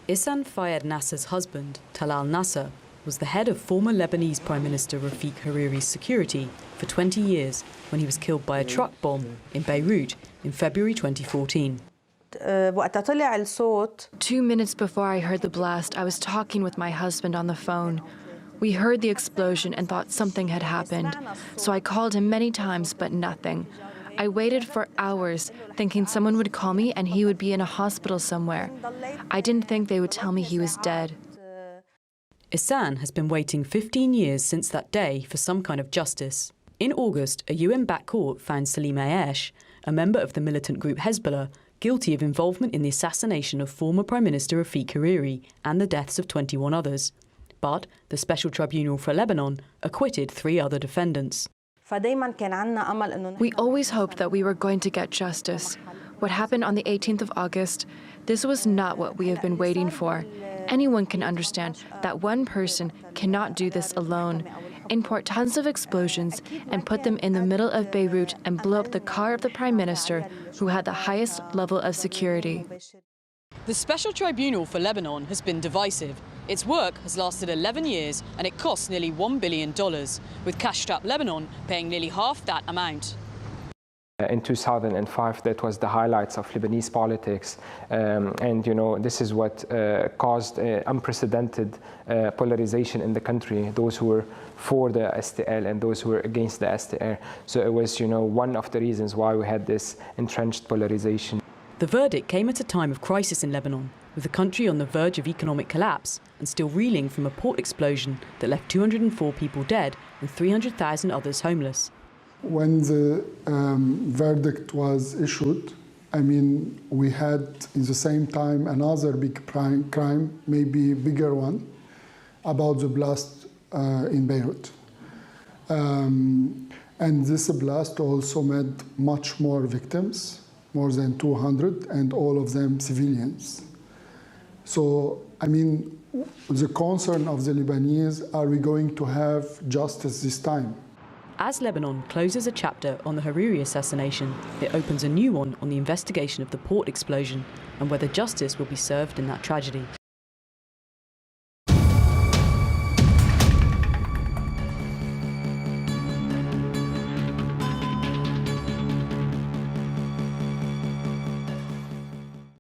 Ihsan Fayed Nasser's husband, Talal Nasser, was the head of former Lebanese Prime Minister Rafik Hariri's security for 20 years when he was killed by a truck bomb in Beirut in February 2014. 2 minutes before I heard the blast, I was talking with my husband on the phone. We heard the explosion and thought something had happened, so I called him many times, but nothing. I waited for hours, thinking someone would call me and he would be in a hospital somewhere. I didn't think they would tell me he was dead. Ihsan has been waiting 15 years since that day for some kind of justice. In August, a UN-backed court found Salim Jamil, a member of the militant group Hezbollah, guilty of involvement in the assassination of former Prime Minister Rafik Hariri and the deaths of 21 others. But the Special Tribunal for Lebanon acquitted 3 other defendants. We always hoped that we were going to get justice. What happened on the 18th of August, this was not what we have been waiting for. Anyone can understand that one person cannot do this alone. Import tons of explosions and put them in the middle of Beirut and blow up the car of the Prime Minister, who had the highest level of security. The Special Tribunal for Lebanon has been divisive. Its work has lasted 11 years and it costs nearly $1 billion, with cash-strapped Lebanon paying nearly half that amount. In 2005, that was the highlights of Lebanese politics, and this is what caused unprecedented polarization in the country. Those who were for the STL and those who were against the STR. So it was, one of the reasons why we had this entrenched polarization. The verdict came at a time of crisis in Lebanon, with the country on the verge of economic collapse and still reeling from a port explosion that left 204 people dead and 300,000 others homeless. When the verdict was issued, we had in the same time another big crime, maybe bigger one, about the blast in Beirut. And this blast also made much more victims, more than 200, and all of them civilians. So, the concern of the Lebanese, are we going to have justice this time? As Lebanon closes a chapter on the Hariri assassination, it opens a new one on the investigation of the port explosion and whether justice will be served in that tragedy.